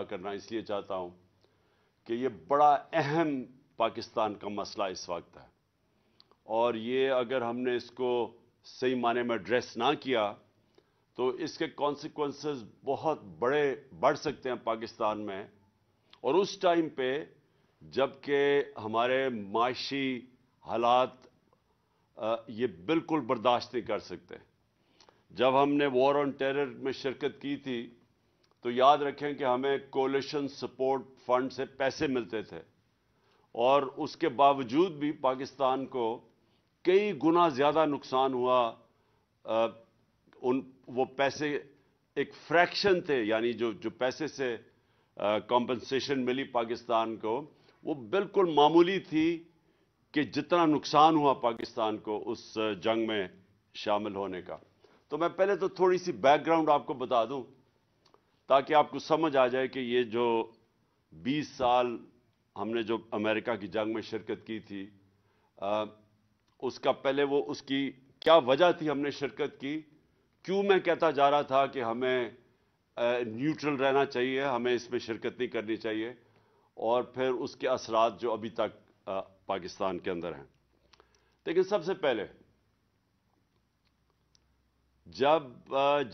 کرنا اس لیے چاہتا ہوں کہ یہ بڑا اہم پاکستان کا مسئلہ اس وقت ہے، اور یہ اگر ہم نے اس کو صحیح معنی میں ایڈریس نہ کیا تو اس کے کانسیکوینسز بہت بڑھ سکتے ہیں پاکستان میں، اور اس ٹائم پہ جب کہ ہمارے معاشی حالات یہ بالکل برداشت نہیں کر سکتے۔ جب ہم نے وار آن ٹیرر میں شرکت کی تھی تو یاد رکھیں کہ ہمیں کولیشن سپورٹ فنڈ سے پیسے ملتے تھے، اور اس کے باوجود بھی پاکستان کو کئی گنا زیادہ نقصان ہوا۔ وہ پیسے ایک فریکشن تھے، یعنی جو پیسے سے کمپنسیشن ملی پاکستان کو وہ بالکل معمولی تھی کہ جتنا نقصان ہوا پاکستان کو اس جنگ میں شامل ہونے کا۔ تو میں پہلے تو تھوڑی سی بیک گراؤنڈ آپ کو بتا دوں تاکہ آپ کو سمجھ آ جائے کہ یہ جو 20 سال ہم نے جو امریکہ کی جنگ میں شرکت کی تھی، اس کا پہلے اس کی کیا وجہ تھی ہم نے شرکت کی، کیوں میں کہتا جا رہا تھا کہ ہمیں نیوٹرل رہنا چاہیے، ہمیں اس میں شرکت نہیں کرنی چاہیے، اور پھر اس کے اثرات جو ابھی تک پاکستان کے اندر ہیں۔ لیکن سب سے پہلے جب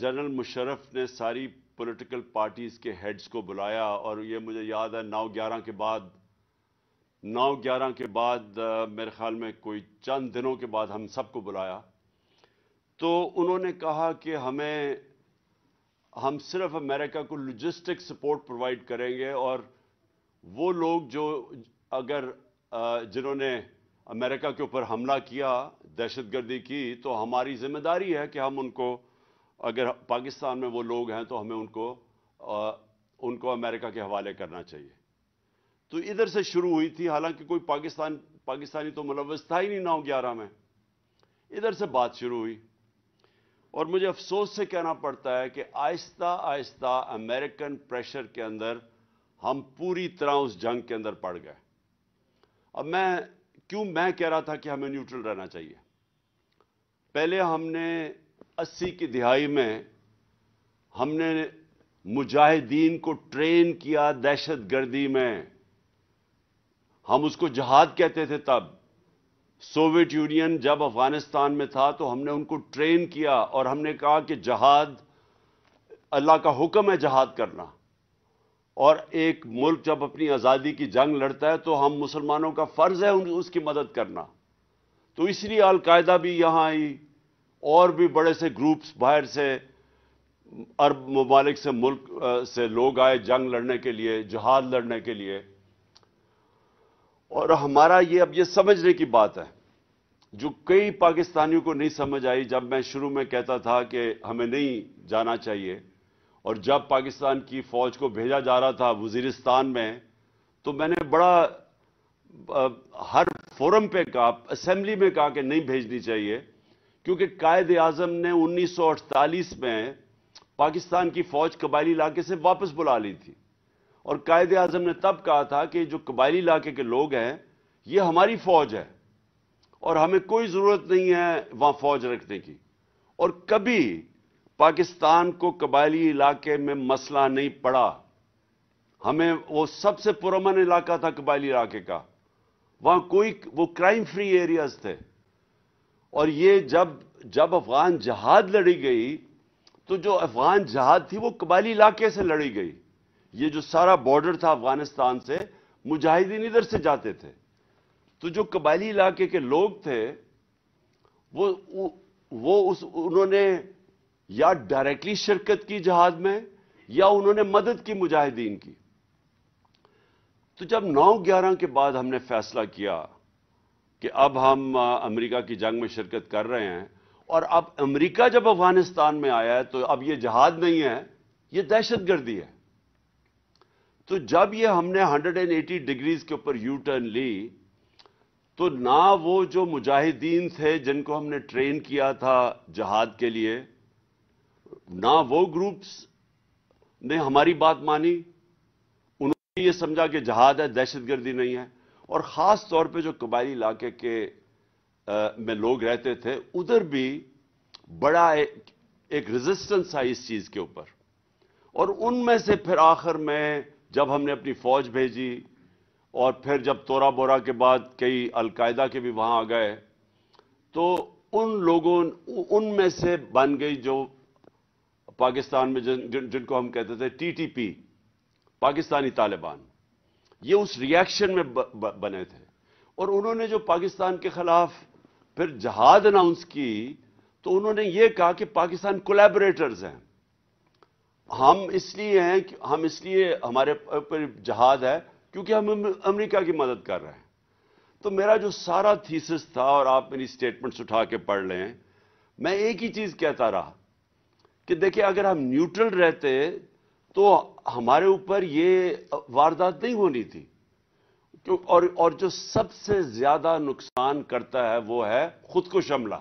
جنرل مشرف نے ساری پولیٹیکل پارٹیز کے ہیڈز کو بلایا، اور یہ مجھے یاد ہے 9/11 کے بعد میرے خیال میں کوئی چند دنوں کے بعد ہم سب کو بلایا، تو انہوں نے کہا کہ ہم صرف امریکہ کو لاجسٹک سپورٹ پرووائڈ کریں گے، اور وہ لوگ جنہوں نے امریکہ کے اوپر حملہ کیا، دہشت گردی کی، تو ہماری ذمہ داری ہے کہ ہم ان کو، اگر پاکستان میں وہ لوگ ہیں تو ہمیں ان کو امریکہ کے حوالے کرنا چاہیے۔ تو ادھر سے شروع ہوئی تھی، حالانکہ کوئی پاکستانی تو ملوث تھا ہی نہیں 9/11 میں، ادھر سے بات شروع ہوئی۔ اور مجھے افسوس سے کہنا پڑتا ہے کہ آہستہ آہستہ امریکن پریشر کے اندر ہم پوری طرح اس جنگ کے اندر پڑ گئے۔ اب میں کہہ رہا تھا کہ ہمیں نیوٹرل رہنا چاہیے۔ پہلے ہم نے 80 کی دہائی میں ہم نے مجاہدین کو ٹرین کیا دہشت گردی میں، ہم اس کو جہاد کہتے تھے تب۔ سوویت یونین جب افغانستان میں تھا تو ہم نے ان کو ٹرین کیا، اور ہم نے کہا کہ جہاد اللہ کا حکم ہے، جہاد کرنا، اور ایک ملک جب اپنی آزادی کی جنگ لڑتا ہے تو ہم مسلمانوں کا فرض ہے اس کی مدد کرنا۔ تو اس لیے القاعدہ بھی یہاں آئی، اور بھی بڑے سے گروپس باہر سے، عرب ممالک سے، ملک سے لوگ آئے جنگ لڑنے کے لیے، جہاد لڑنے کے لیے۔ اور ہمارا اب یہ سمجھنے کی بات ہے جو کئی پاکستانیوں کو نہیں سمجھ آئی، جب میں شروع میں کہتا تھا کہ ہمیں نہیں جانا چاہیے، اور جب پاکستان کی فوج کو بھیجا جا رہا تھا وزیرستان میں، تو میں نے ہر فورم پہ کہا، اسمبلی میں کہا کہ نہیں بھیجنی چاہیے، کیونکہ قائد اعظم نے 1948 میں پاکستان کی فوج قبائلی علاقے سے واپس بلا لی تھی، اور قائد اعظم نے تب کہا تھا کہ جو قبائلی علاقے کے لوگ ہیں یہ ہماری فوج ہے، اور ہمیں کوئی ضرورت نہیں ہے وہاں فوج رکھنے کی۔ اور کبھی پاکستان کو قبائلی علاقے میں مسئلہ نہیں پڑا، ہمیں وہ سب سے پرامن علاقہ تھا قبائلی علاقے کا، وہاں وہ کرائم فری ایریاز تھے۔ اور یہ جب افغان جہاد لڑی گئی تو جو افغان جہاد تھی وہ قبائلی علاقے سے لڑی گئی۔ یہ جو سارا بارڈر تھا افغانستان سے، مجاہدین ادھر سے جاتے تھے، تو جو قبائلی علاقے کے لوگ تھے انہوں نے یا ڈائریکٹلی شرکت کی جہاد میں، یا انہوں نے مدد کی مجاہدین کی۔ تو جب 9/11 کے بعد ہم نے فیصلہ کیا کہ اب ہم امریکہ کی جنگ میں شرکت کر رہے ہیں، اور اب امریکہ جب افغانستان میں آیا ہے تو اب یہ جہاد نہیں ہے، یہ دہشت گردی ہے۔ تو جب یہ ہم نے 180 ڈگریز کے اوپر یو ٹرن لی، تو نہ وہ جو مجاہدین تھے جن کو ہم نے ٹرین کیا تھا جہاد کے لیے، نہ وہ گروپس نے ہماری بات مانی، انہوں نے یہ سمجھا کہ جہاد ہے، دہشت گردی نہیں ہے۔ اور خاص طور پہ جو قبائلی علاقے میں لوگ رہتے تھے، ادھر بھی بڑا ایک ریزسٹنس آئی اس چیز کے اوپر، اور ان میں سے پھر آخر میں جب ہم نے اپنی فوج بھیجی اور پھر جب تورا بورا کے بعد کئی القاعدہ کے بھی وہاں آ گئے تو ان لوگوں ان میں سے بن گئی جو پاکستان میں جن کو ہم کہتے تھے T T P Pakistani Taliban. یہ اس ریاکشن میں بنے تھے اور انہوں نے جو پاکستان کے خلاف پھر جہاد اناؤنس کی تو انہوں نے یہ کہا کہ پاکستان کولیبریٹرز ہیں. ہم اس لیے ہمارے اوپر جہاد ہے کیونکہ ہم امریکہ کی مدد کر رہے ہیں. تو میرا جو سارا تھیسس تھا اور آپ میری سٹیٹمنٹس اٹھا کے پڑھ لیں میں ایک ہی چیز کہتا رہا کہ دیکھیں اگر ہم نیوٹرل رہتے تو ہمارے اوپر یہ واردات نہیں ہونی تھی. اور جو سب سے زیادہ نقصان کرتا ہے وہ ہے خود کش حملہ.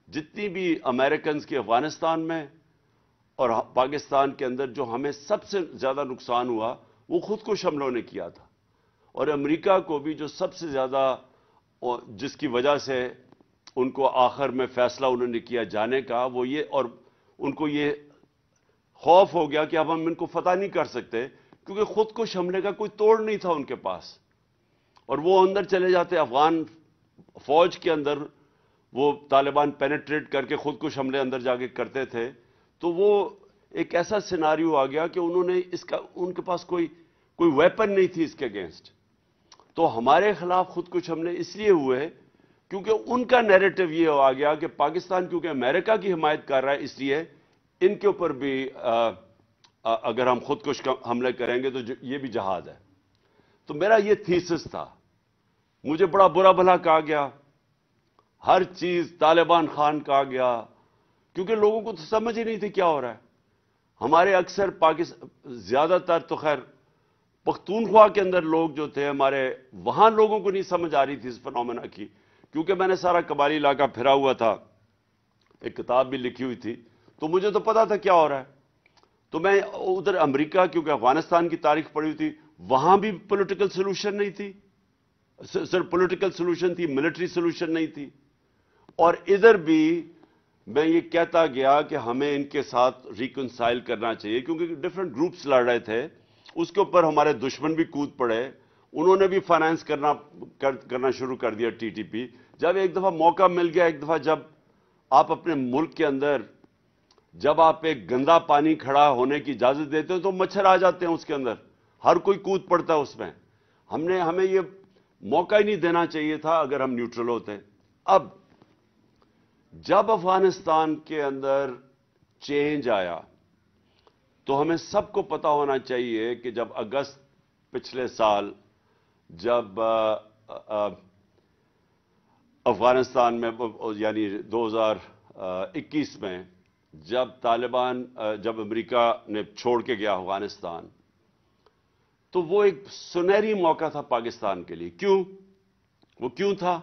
جتنی بھی امریکنز کی افغانستان میں اور پاکستان کے اندر جو ہمیں سب سے زیادہ نقصان ہوا وہ خود کش حملوں نے کیا تھا. اور امریکہ کو بھی جو سب سے زیادہ جس کی وجہ سے ان کو آخر میں فیصلہ انہوں نے کیا جانے کا وہ یہ اور ان کو یہ خوف ہو گیا کہ اب ہم ان کو فتح نہیں کر سکتے کیونکہ خود کش حملے کا کوئی توڑ نہیں تھا ان کے پاس. اور وہ اندر چلے جاتے افغان فوج کے اندر وہ طالبان پینیٹریٹ کر کے خود کش حملے اندر جا کے کرتے تھے. تو وہ ایک ایسا سیناریو آ گیا کہ انہوں نے ان کے پاس کوئی ویپن نہیں تھی اس کے اگینسٹ. تو ہمارے خلاف خود کش حملے اس لیے ہوئے کیونکہ ان کا نیریٹو یہ آ گیا کہ پاکستان کیونکہ امریکہ کی حمایت کر رہا ہے اس لیے ان کے اوپر بھی اگر ہم خود کش حملے کریں گے تو یہ بھی جہاد ہے. تو میرا یہ تھیسس تھا. مجھے بڑا برا بھلا کہا گیا, ہر چیز طالبان خان کہا گیا کیونکہ لوگوں کو تو سمجھ ہی نہیں تھی کیا ہو رہا ہے. ہمارے اکثر زیادہ تر تو خیر پختونخوا کے اندر لوگ جو تھے ہمارے وہاں لوگوں کو نہیں سمجھ آ رہی تھی اس فنومینا کی کیونکہ میں نے سارا قبائلی علاقہ پھرا ہوا تھا, ایک کتاب بھی لکھی ہوئی تھی تو مجھے تو پتا تھا کیا ہو رہا ہے. تو میں ادھر امریکہ کیونکہ افغانستان کی تاریخ پڑھی ہوئی تھی وہاں بھی پولیٹیکل سولوشن نہیں تھی, صرف پولیٹیکل سولوشن تھی ملٹری سولوشن نہیں تھی. اور ادھر بھی میں یہ کہتا گیا کہ ہمیں ان کے ساتھ ریکنسائل کرنا چاہیے کیونکہ ڈفرنٹ گروپس لڑ رہے تھے. اس کے اوپر ہمارے دشمن بھی کود پڑے, انہوں نے بھی فائنانس کرنا شروع کر دیا ٹی ٹی پی. جب ایک دفعہ موقع مل گیا, ایک دفعہ جب آپ اپنے ملک کے اندر جب آپ ایک گندا پانی کھڑا ہونے کی اجازت دیتے ہیں تو مچھر آ جاتے ہیں اس کے اندر, ہر کوئی کود پڑتا ہے اس میں. ہمیں یہ موقع ہی نہیں دینا چاہیے تھا اگر ہم نیوٹرل ہوتے. اب جب افغانستان کے اندر چینج آیا تو ہمیں سب کو پتا ہونا چاہیے کہ جب اگست پچھلے سال جب افغانستان میں یعنی 2021 میں جب طالبان جب امریکہ نے چھوڑ کے گیا افغانستان تو وہ ایک سنہری موقع تھا پاکستان کے لیے. وہ کیوں تھا؟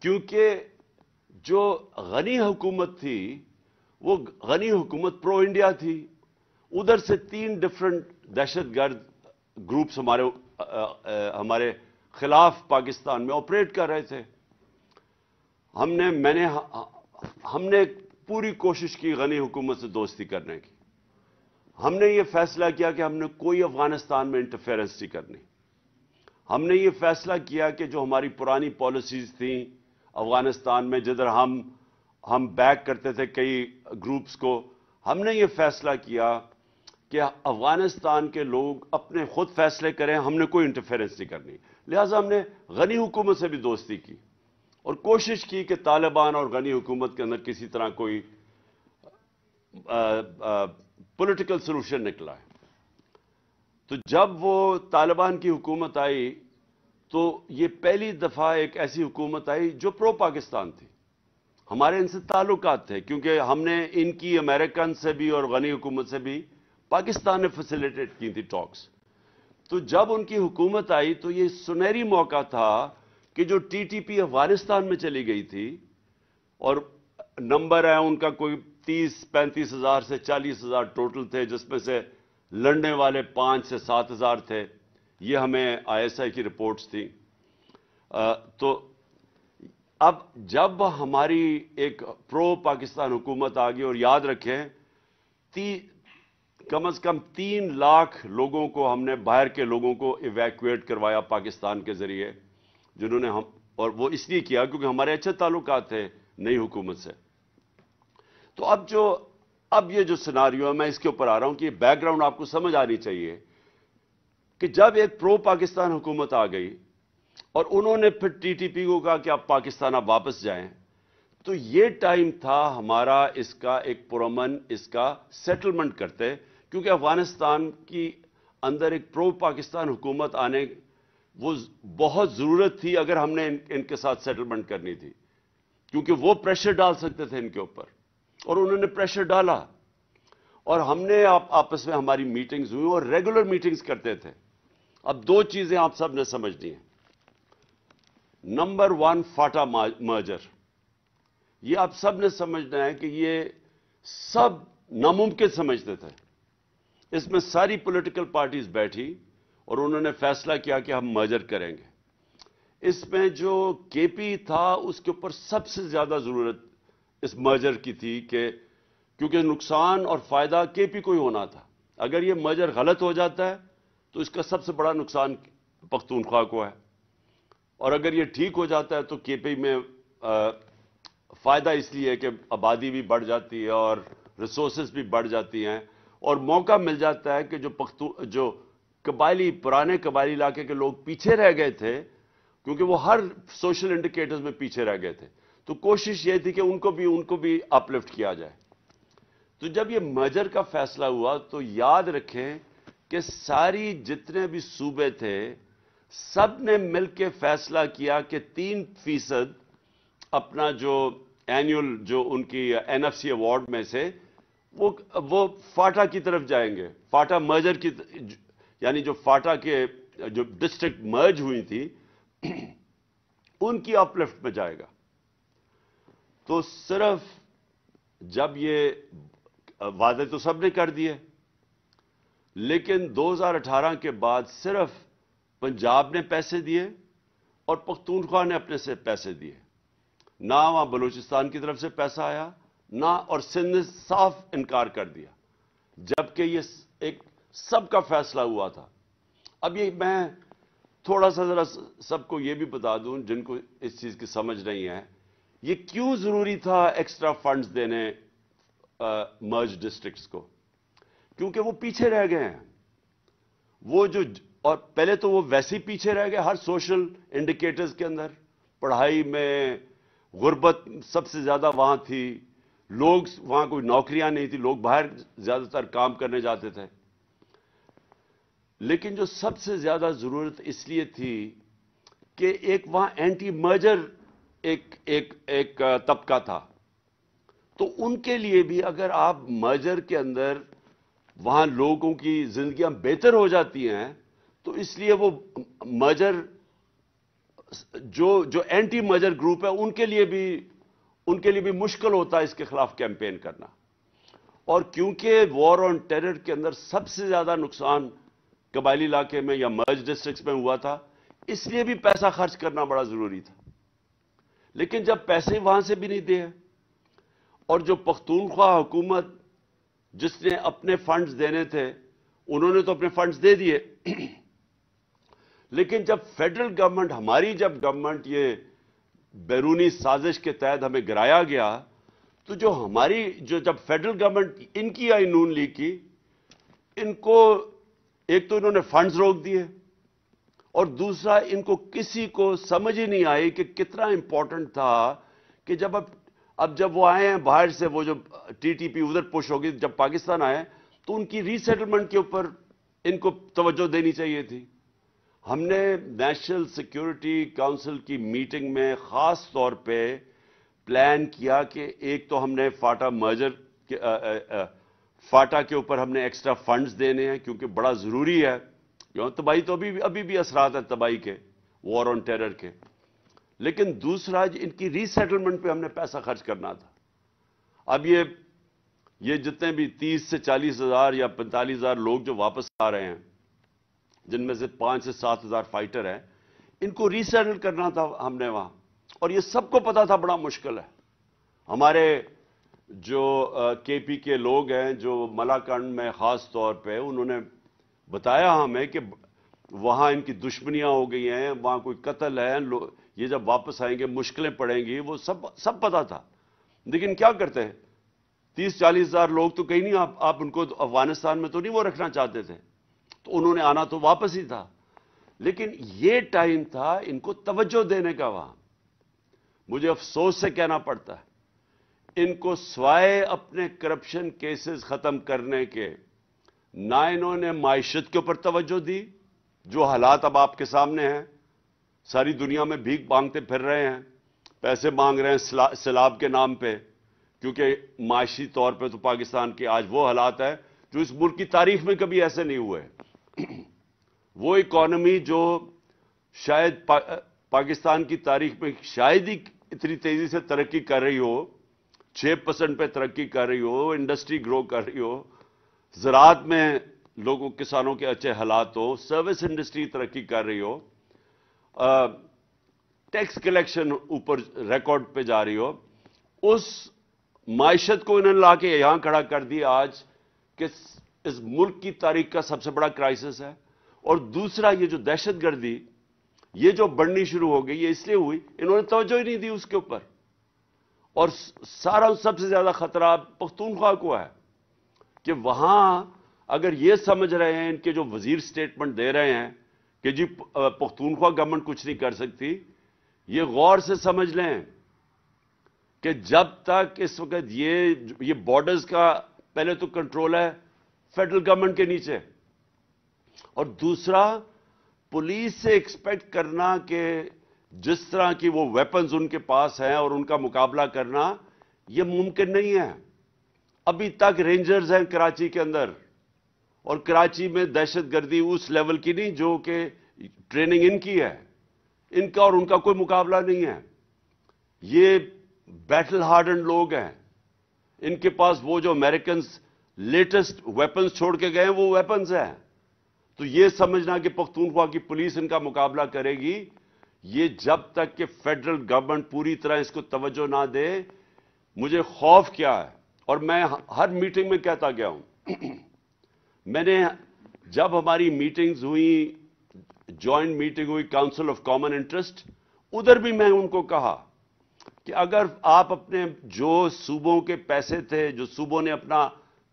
کیونکہ جو غنی حکومت تھی وہ غنی حکومت پرو انڈیا تھی. ادھر سے 3 ڈفرنٹ دہشت گرد گروپس ہمارے خلاف پاکستان میں آپریٹ کر رہے تھے. ہم نے پوری کوشش کی غنی حکومت سے دوستی کرنے کی. ہم نے یہ فیصلہ کیا کہ ہم نے کوئی افغانستان میں انٹرفیئرنس نہیں کرنی. ہم نے یہ فیصلہ کیا کہ جو ہماری پرانی پالیسیز تھیں افغانستان میں جدھر ہم بیک کرتے تھے کئی گروپس کو, ہم نے یہ فیصلہ کیا کہ افغانستان کے لوگ اپنے خود فیصلے کریں, ہم نے کوئی انٹرفیئرنس نہیں کرنی. لہٰذا ہم نے غنی حکومت سے بھی دوستی کی اور کوشش کی کہ طالبان اور غنی حکومت کے اندر کسی طرح کوئی پولیٹیکل سولوشن نکلا ہے. تو جب وہ طالبان کی حکومت آئی تو یہ پہلی دفعہ ایک ایسی حکومت آئی جو پرو پاکستان تھی. ہمارے ان سے تعلقات تھے کیونکہ ہم نے ان کی امریکن سے بھی اور غنی حکومت سے بھی پاکستان نے فیسیلیٹیٹ کی تھی ٹاکس. تو جب ان کی حکومت آئی تو یہ سنہری موقع تھا کہ جو ٹی ٹی پی افغانستان میں چلی گئی تھی اور نمبر ہے ان کا کوئی 30-35 ہزار سے 40 ہزار ٹوٹل تھے جس میں سے لڑنے والے 5 سے 7 ہزار تھے. یہ ہمیں آئی ایس آئی کی رپورٹس تھیں. تو اب جب ہماری ایک پرو پاکستان حکومت آ گئی اور یاد رکھیں کم از کم 3 لاکھ لوگوں کو ہم نے باہر کے لوگوں کو ایویکویٹ کروایا پاکستان کے ذریعے، جنہوں نے اور وہ اس لیے کیا کیونکہ ہمارے اچھے تعلقات تھے نئی حکومت سے۔ تو اب یہ جو سیناریو ہے، میں اس کے اوپر آ رہا ہوں کہ یہ بیک گراؤنڈ آپ کو سمجھ آنی چاہیے کہ جب ایک پرو پاکستان حکومت آ گئی اور انہوں نے پھر ٹی ٹی پی کو کہا کہ آپ پاکستان اب واپس جائیں، تو یہ ٹائم تھا ہمارا اس کا ایک پرامن اس کا سیٹلمنٹ کرتے، کیونکہ افغانستان کی اندر ایک پرو پاکستان حکومت آنے وہ بہت ضرورت تھی اگر ہم نے ان کے ساتھ سیٹلمنٹ کرنی تھی، کیونکہ وہ پریشر ڈال سکتے تھے ان کے اوپر، اور انہوں نے پریشر ڈالا، اور ہم نے آپس میں ہماری میٹنگز ہوئی اور ریگولر میٹنگز کرتے تھے۔ اب 2 چیزیں آپ سب نے سمجھنی ہیں۔ نمبر 1، فاٹا مرجر، یہ آپ سب نے سمجھنا ہے کہ یہ سب ناممکن سمجھتے تھے۔ اس میں ساری پولیٹیکل پارٹیز بیٹھی اور انہوں نے فیصلہ کیا کہ ہم مرجر کریں گے۔ اس میں جو کے پی تھا اس کے اوپر سب سے زیادہ ضرورت اس مرجر کی تھی، کیونکہ نقصان اور فائدہ کے پی کو ہی ہونا تھا۔ اگر یہ مرجر غلط ہو جاتا ہے تو اس کا سب سے بڑا نقصان پختونخوا کو ہے، اور اگر یہ ٹھیک ہو جاتا ہے تو کے پی میں فائدہ اس لیے ہے کہ آبادی بھی بڑھ جاتی ہے اور ریسورسز بھی بڑھ جاتی ہیں، اور موقع مل جاتا ہے کہ جو پرانے قبائلی علاقے کے لوگ پیچھے رہ گئے تھے، کیونکہ وہ ہر سوشل انڈیکیٹرز میں پیچھے رہ گئے تھے، تو کوشش یہ تھی کہ ان کو بھی اپ لفٹ کیا جائے۔ تو جب یہ مرجر کا فیصلہ ہوا تو یاد رکھیں کہ ساری جتنے بھی صوبے تھے سب نے مل کے فیصلہ کیا کہ 3% اپنا جو اینیول جو ان کی این ایف سی ایوارڈ میں سے وہ فاٹا کی طرف جائیں گے، فاٹا مرجر کی، یعنی جو فاٹا کے جو ڈسٹرکٹ مرج ہوئی تھی ان کی اپ لفٹ میں جائے گا۔ تو صرف جب یہ وعدے تو سب نے کر دیے، لیکن 2018 کے بعد صرف پنجاب نے پیسے دیے اور پختونخوا نے اپنے سے پیسے دیے، نہ وہاں بلوچستان کی طرف سے پیسہ آیا نہ، اور سندھ نے صاف انکار کر دیا، جبکہ یہ ایک سب کا فیصلہ ہوا تھا۔ اب یہ میں تھوڑا سا ذرا سب کو یہ بھی بتا دوں جن کو اس چیز کی سمجھ نہیں ہے، یہ کیوں ضروری تھا ایکسٹرا فنڈز دینے مرج ڈسٹرکٹس کو؟ کیونکہ وہ پیچھے رہ گئے ہیں، اور پہلے تو وہ ویسے ہی پیچھے رہ گئے ہر سوشل انڈیکیٹرز کے اندر، پڑھائی میں غربت سب سے زیادہ وہاں تھی، لوگ وہاں کوئی نوکریاں نہیں تھی، لوگ باہر زیادہ تر کام کرنے جاتے تھے۔ لیکن جو سب سے زیادہ ضرورت اس لیے تھی کہ ایک وہاں اینٹی مرجر ایک طبقہ تھا، تو ان کے لیے بھی اگر آپ مرجر کے اندر وہاں لوگوں کی زندگیاں بہتر ہو جاتی ہیں تو اس لیے وہ مرجر جو اینٹی مرجر گروپ ہے ان کے لیے بھی مشکل ہوتا ہے اس کے خلاف کیمپین کرنا۔ اور کیونکہ وار آن ٹیرر کے اندر سب سے زیادہ نقصان قبائلی علاقے میں یا مرج ڈسٹرکٹس میں ہوا تھا، اس لیے بھی پیسہ خرچ کرنا بڑا ضروری تھا۔ لیکن جب پیسے وہاں سے بھی نہیں دے، اور جو پختونخوا حکومت جس نے اپنے فنڈز دینے تھے انہوں نے تو اپنے فنڈز دے دیے، لیکن جب فیڈرل گورنمنٹ، ہماری جب گورنمنٹ یہ بیرونی سازش کے تحت ہمیں گرایا گیا، تو جب فیڈرل گورنمنٹ ان کی آئی نون لیگ کی، ان کو ایک تو انہوں نے فنڈز روک دیے، اور دوسرا ان کو کسی کو سمجھ ہی نہیں آئی کہ کتنا امپورٹنٹ تھا کہ جب وہ آئے ہیں باہر سے، وہ جو ٹی ٹی پی ادھر پش ہوگی، جب پاکستان آئے تو ان کی ری سیٹلمنٹ کے اوپر ان کو توجہ دینی چاہیے تھی۔ ہم نے نیشنل سیکیورٹی کونسل کی میٹنگ میں خاص طور پہ پلان کیا کہ ایک تو ہم نے فاٹا کے اوپر ہم نے ایکسٹرا فنڈز دینے ہیں کیونکہ بڑا ضروری ہے، تباہی تو ابھی بھی اثرات ہیں تباہی کے، وار آن ٹیرر کے، لیکن دوسرا ان کی ری سیٹلمنٹ پہ ہم نے پیسہ خرچ کرنا تھا۔ اب یہ جتنے بھی 30 سے 40 ہزار یا 45 ہزار لوگ جو واپس آ رہے ہیں، جن میں سے 5 سے 7 ہزار فائٹر ہیں، ان کو ری سیٹل کرنا تھا ہم نے وہاں، اور یہ سب کو پتا تھا بڑا مشکل ہے۔ ہمارے جو کے پی کے لوگ ہیں جو ملاکنڈ میں خاص طور پہ انہوں نے بتایا ہمیں کہ وہاں ان کی دشمنیاں ہو گئی ہیں، وہاں کوئی قتل ہے، یہ جب واپس آئیں گے مشکلیں پڑیں گی، وہ سب پتا تھا. لیکن کیا کرتے ہیں، 30-40 ہزار لوگ تو کہیں نہیں، آپ ان کو افغانستان میں تو نہیں وہ رکھنا چاہتے تھے، تو انہوں نے آنا تو واپس ہی تھا. لیکن یہ ٹائم تھا ان کو توجہ دینے کا. وہاں مجھے افسوس سے کہنا پڑتا ہے ان کو سوائے اپنے کرپشن کیسز ختم کرنے کے نہ انہوں نے معیشت کے اوپر توجہ دی. جو حالات اب آپ کے سامنے ہیں، ساری دنیا میں بھیک مانگتے پھر رہے ہیں، پیسے مانگ رہے ہیں سیلاب کے نام پہ، کیونکہ معاشی طور پہ تو پاکستان کے آج وہ حالات ہیں جو اس ملک کی تاریخ میں کبھی ایسے نہیں ہوئے. وہ اکانومی جو شاید پاکستان کی تاریخ میں شاید ہی اتنی تیزی سے ترقی کر رہی ہو، 6% پہ ترقی کر رہی ہو، انڈسٹری گرو کر رہی ہو، زراعت میں لوگوں کسانوں کے اچھے حالات ہو، سروس انڈسٹری ترقی کر رہی ہو، ٹیکس کلیکشن اوپر ریکارڈ پہ جا رہی ہو. اس معیشت کو انہوں نے لا کے یہاں کھڑا کر دیا آج کہ اس ملک کی تاریخ کا سب سے بڑا کرائسس ہے. اور دوسرا یہ جو دہشت گردی یہ جو بڑھنی شروع ہو گئی، یہ اس لیے ہوئی انہوں نے توجہ ہی نہیں دی اس کے اوپر. اور سب سے زیادہ خطرہ پختونخوا کو ہے کہ وہاں اگر یہ سمجھ رہے ہیں ان کے جو وزیر سٹیٹمنٹ دے رہے ہیں کہ جی پختونخوا گورنمنٹ کچھ نہیں کر سکتی، یہ غور سے سمجھ لیں کہ جب تک اس وقت یہ بارڈرز کا پہلے تو کنٹرول ہے فیڈرل گورنمنٹ کے نیچے، اور دوسرا پولیس سے ایکسپیکٹ کرنا کہ جس طرح کی وہ ویپنز ان کے پاس ہیں اور ان کا مقابلہ کرنا یہ ممکن نہیں ہے. ابھی تک رینجرز ہیں کراچی کے اندر، اور کراچی میں دہشت گردی اس لیول کی نہیں جو کہ ٹریننگ ان کی ہے، ان کا اور ان کا کوئی مقابلہ نہیں ہے. یہ بیٹل ہارڈنڈ لوگ ہیں، ان کے پاس وہ جو امریکنز لیٹسٹ ویپنز چھوڑ کے گئے ہیں وہ ویپنز ہیں. تو یہ سمجھنا کہ پختونخوا کی پولیس ان کا مقابلہ کرے گی، یہ جب تک کہ فیڈرل گورنمنٹ پوری طرح اس کو توجہ نہ دے، مجھے خوف کیا ہے. اور میں ہر میٹنگ میں کہتا گیا ہوں، میں نے جب ہماری میٹنگز ہوئی، جوائنٹ میٹنگ ہوئی کاؤنسل آف کامن انٹرسٹ، ادھر بھی میں ان کو کہا کہ اگر آپ اپنے جو صوبوں کے پیسے تھے، جو صوبوں نے اپنا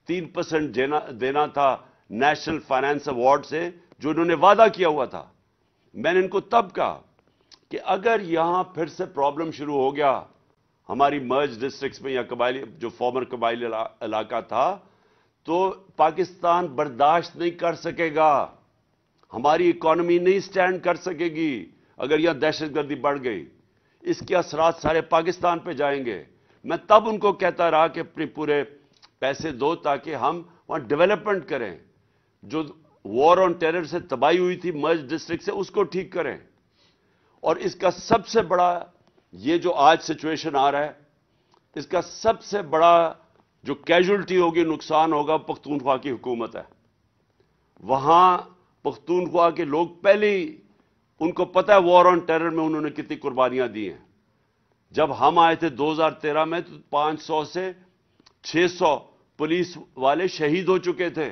3% دینا تھا نیشنل فائنانس ایوارڈ سے، جو انہوں نے وعدہ کیا ہوا تھا، میں نے ان کو تب کہا کہ اگر یہاں پھر سے پرابلم شروع ہو گیا ہماری مرج ڈسٹرکٹس میں یا قبائلی جو فارمر قبائلی علاقہ تھا، تو پاکستان برداشت نہیں کر سکے گا، ہماری اکانومی نہیں سٹینڈ کر سکے گی اگر یہاں دہشت گردی بڑھ گئی. اس کے اثرات سارے پاکستان پہ جائیں گے. میں تب ان کو کہتا رہا کہ اپنے پورے پیسے دو تاکہ ہم وہاں ڈیولپمنٹ کریں، جو وار آن ٹیرر سے تباہی ہوئی تھی مرج ڈسٹرکٹ سے اس کو ٹھیک کریں. اور اس کا سب سے بڑا یہ جو آج سچویشن آ رہا ہے، اس کا سب سے بڑا جو کیجولٹی ہوگی، نقصان ہوگا، پختونخوا کی حکومت ہے. وہاں پختونخوا کے لوگ پہلے ہی ان کو پتہ ہے وار آن ٹیرر میں انہوں نے کتنی قربانیاں دی ہیں. جب ہم آئے تھے 2013 میں تو 500 سے 600 پولیس والے شہید ہو چکے تھے،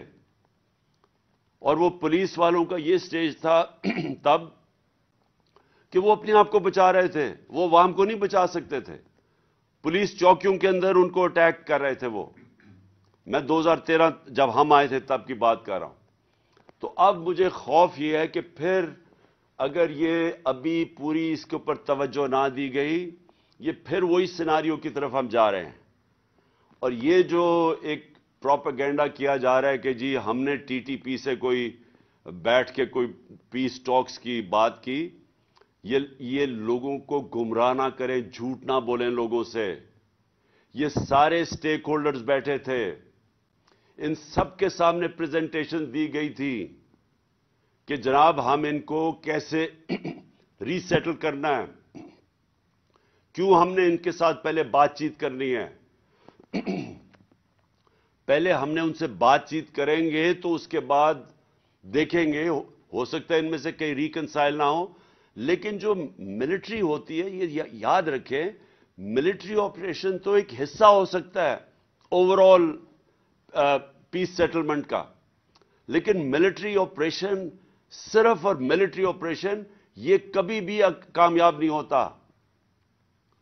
اور وہ پولیس والوں کا یہ سٹیج تھا تب کہ وہ اپنے آپ کو بچا رہے تھے، وہ عوام کو نہیں بچا سکتے تھے. پولیس چوکیوں کے اندر ان کو اٹیک کر رہے تھے. وہ میں 2013 جب ہم آئے تھے تب کی بات کر رہا ہوں. تو اب مجھے خوف یہ ہے کہ پھر اگر یہ ابھی پوری اس کے اوپر توجہ نہ دی گئی، یہ پھر وہی سیناریو کی طرف ہم جا رہے ہیں. اور یہ جو ایک پروپیگنڈا کیا جا رہا ہے کہ جی ہم نے ٹی ٹی پی سے کوئی بیٹھ کے کوئی پیس ٹاکس کی بات کی، یہ لوگوں کو گمراہ نہ کریں، جھوٹ نہ بولیں لوگوں سے. یہ سارے سٹیک ہولڈرز بیٹھے تھے، ان سب کے سامنے پریزنٹیشن دی گئی تھی کہ جناب ہم ان کو کیسے ری سیٹل کرنا ہے، کیوں ہم نے ان کے ساتھ پہلے بات چیت کرنی ہے. پہلے ہم نے ان سے بات چیت کریں گے تو اس کے بعد دیکھیں گے، ہو سکتا ہے ان میں سے کہیں ریکنسائل نہ ہو. لیکن جو ملٹری ہوتی ہے، یہ یاد رکھیں، ملٹری آپریشن تو ایک حصہ ہو سکتا ہے اوور آل پیس سیٹلمنٹ کا. لیکن ملٹری آپریشن صرف اور ملٹری آپریشن یہ کبھی بھی کامیاب نہیں ہوتا.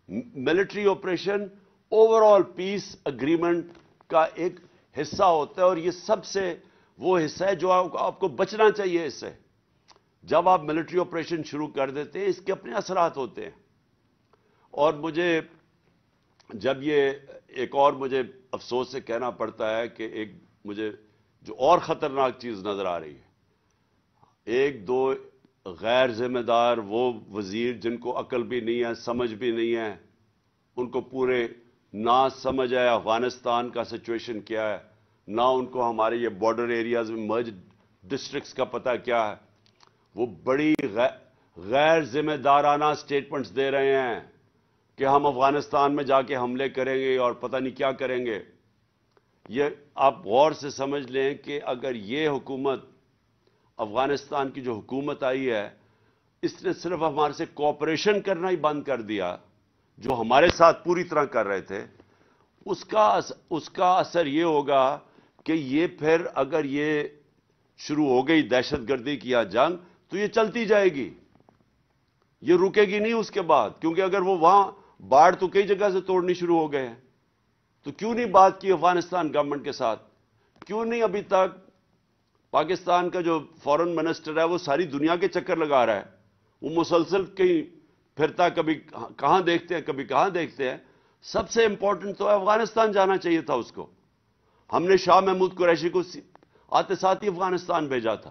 ملٹری آپریشن اوور آل پیس اگریمنٹ کا ایک حصہ ہوتا ہے, اور یہ سب سے وہ حصہ ہے جو آپ کو بچنا چاہیے اس سے. جب آپ ملٹری آپریشن شروع کر دیتے ہیں اس کے اپنے اثرات ہوتے ہیں. اور مجھے جب یہ ایک اور مجھے افسوس سے کہنا پڑتا ہے کہ ایک مجھے جو اور خطرناک چیز نظر آ رہی ہے, ایک دو غیر ذمہ دار وہ وزیر جن کو عقل بھی نہیں ہے, سمجھ بھی نہیں ہے, ان کو پورے نہ سمجھ ہے افغانستان کا سچویشن کیا ہے, نہ ان کو ہمارے یہ بارڈر ایریاز میں مرج ڈسٹرکٹس کا پتہ کیا ہے. وہ بڑی غیر ذمہ دارانہ سٹیٹمنٹس دے رہے ہیں کہ ہم افغانستان میں جا کے حملے کریں گے اور پتہ نہیں کیا کریں گے. یہ آپ غور سے سمجھ لیں کہ اگر یہ حکومت, افغانستان کی جو حکومت آئی ہے, اس نے صرف ہمارے سے کوآپریشن کرنا ہی بند کر دیا جو ہمارے ساتھ پوری طرح کر رہے تھے, اس کا اثر یہ ہوگا کہ یہ پھر اگر یہ شروع ہو گئی دہشت گردی کی یا جنگ تو یہ چلتی جائے گی, یہ رکے گی نہیں اس کے بعد. کیونکہ اگر وہ وہاں باڑ تو کئی جگہ سے توڑنی شروع ہو گئے ہیں, تو کیوں نہیں بات کی افغانستان گورنمنٹ کے ساتھ؟ کیوں نہیں ابھی تک پاکستان کا جو فورن منسٹر ہے وہ ساری دنیا کے چکر لگا رہا ہے, وہ مسلسل کہیں پھرتا, کبھی کہاں دیکھتے ہیں کبھی کہاں دیکھتے ہیں. سب سے امپورٹنٹ تو افغانستان جانا چاہیے تھا اس کو. ہم نے شاہ محمود قریشی کو آتے ساتھ ہی افغانستان بھیجا تھا,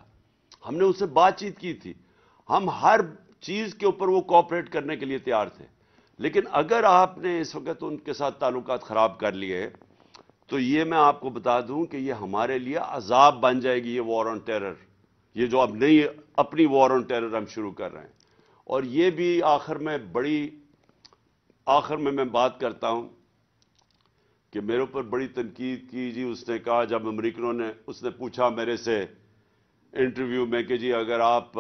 ہم نے اس سے بات چیت کی تھی, ہم ہر چیز کے اوپر وہ کوآپریٹ کرنے کے لیے تیار تھے. لیکن اگر آپ نے اس وقت ان کے ساتھ تعلقات خراب کر لیے تو یہ میں آپ کو بتا دوں کہ یہ ہمارے لیے عذاب بن جائے گی, یہ وار آن ٹیرر, یہ جو اب نئی اپنی وار آن ٹیرر ہم شروع کر رہے ہیں. اور یہ بھی آخر میں بات کرتا ہوں کہ میرے اوپر بڑی تنقید کی جی. اس نے کہا جب امریکنوں نے, اس نے پوچھا میرے سے انٹرویو میں کہ جی اگر آپ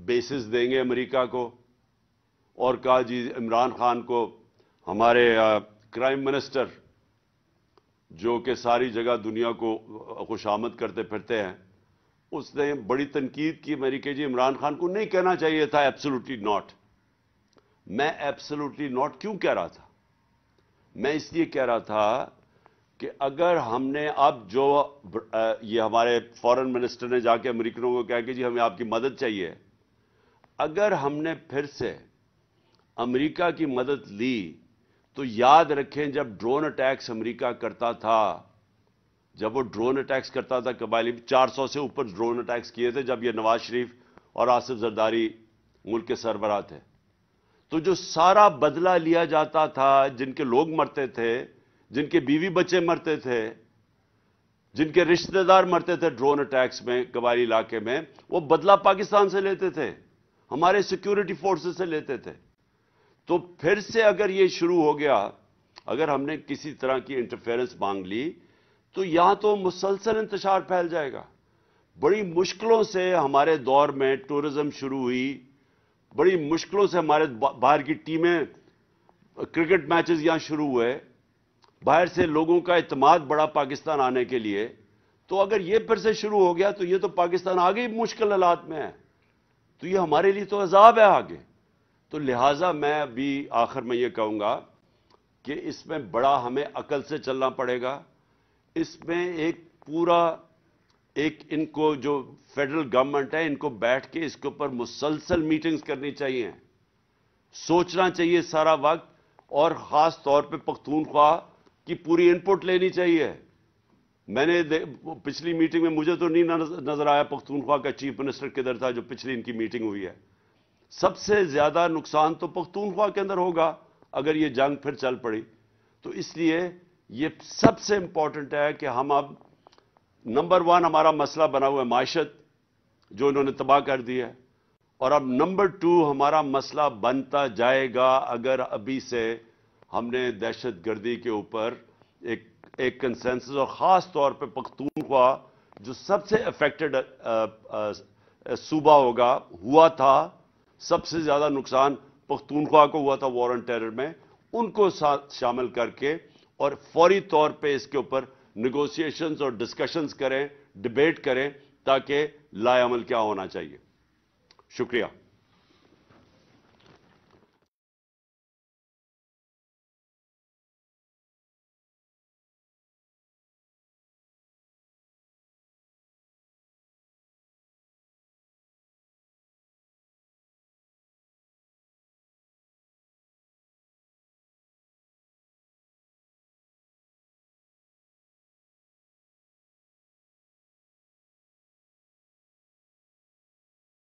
بیسز دیں گے امریکہ کو, اور کہا جی عمران خان کو, ہمارے کرائم منسٹر جو کہ ساری جگہ دنیا کو خوشامد کرتے پھرتے ہیں, اس نے بڑی تنقید کی میری کہ جی عمران خان کو نہیں کہنا چاہیے تھا ایبسولوٹلی ناٹ. میں ایبسولوٹلی ناٹ کیوں کہہ رہا تھا؟ میں اس لیے کہہ رہا تھا کہ اگر ہم نے اب جو یہ ہمارے فورن منسٹر نے جا کے امریکنوں کو کہا کہ جی ہمیں آپ کی مدد چاہیے, اگر ہم نے پھر سے امریکہ کی مدد لی تو یاد رکھیں جب ڈرون اٹیکس امریکہ کرتا تھا, جب وہ ڈرون اٹیکس کرتا تھا قبائلی, 400 سے اوپر ڈرون اٹیکس کیے تھے جب یہ نواز شریف اور آصف زرداری ملک کے سربراہ تھے, تو جو سارا بدلہ لیا جاتا تھا, جن کے لوگ مرتے تھے, جن کے بیوی بچے مرتے تھے, جن کے رشتہ دار مرتے تھے ڈرون اٹیکس میں قبائلی علاقے میں, وہ بدلہ پاکستان سے لیتے تھے, ہمارے سیکیورٹی فورسز سے لیتے تھے. تو پھر سے اگر یہ شروع ہو گیا, اگر ہم نے کسی طرح کی انٹرفیرنس مانگ لی تو یہاں تو مسلسل انتشار پھیل جائے گا. بڑی مشکلوں سے ہمارے دور میں ٹورزم شروع ہوئی, بڑی مشکلوں سے ہمارے باہر کی ٹیمیں, کرکٹ میچز یہاں شروع ہوئے, باہر سے لوگوں کا اعتماد بڑا پاکستان آنے کے لیے. تو اگر یہ پھر سے شروع ہو گیا تو یہ تو پاکستان آگے ہی مشکل حالات میں ہے, تو یہ ہمارے لیے تو عذاب ہے آگے. تو لہٰذا میں ابھی آخر میں یہ کہوں گا کہ اس میں بڑا ہمیں عقل سے چلنا پڑے گا. اس میں ایک ان کو جو فیڈرل گورنمنٹ ہے, ان کو بیٹھ کے اس کے اوپر مسلسل میٹنگز کرنی چاہیے, سوچنا چاہیے سارا وقت, اور خاص طور پہ پختونخوا کی پوری ان پٹ لینی چاہیے. میں نے پچھلی میٹنگ میں مجھے تو نہیں نظر آیا پختونخوا کا چیف منسٹر کدھر تھا جو پچھلی ان کی میٹنگ ہوئی ہے. سب سے زیادہ نقصان تو پختونخوا کے اندر ہوگا اگر یہ جنگ پھر چل پڑی. تو اس لیے یہ سب سے امپورٹنٹ ہے کہ ہم اب نمبر 1 ہمارا مسئلہ بنا ہوا ہے معیشت جو انہوں نے تباہ کر دی ہے, اور اب نمبر 2 ہمارا مسئلہ بنتا جائے گا اگر ابھی سے ہم نے دہشت گردی کے اوپر ایک کنسنسس, اور خاص طور پہ پختونخوا جو سب سے افیکٹڈ صوبہ ہوا تھا, سب سے زیادہ نقصان پختونخوا کو ہوا تھا وار آن ٹیرر میں, ان کو شامل کر کے اور فوری طور پہ اس کے اوپر نیگوسیشنز اور ڈسکشنز کریں، ڈبیٹ کریں، تاکہ لائے عمل کیا ہونا چاہیے. شکریہ.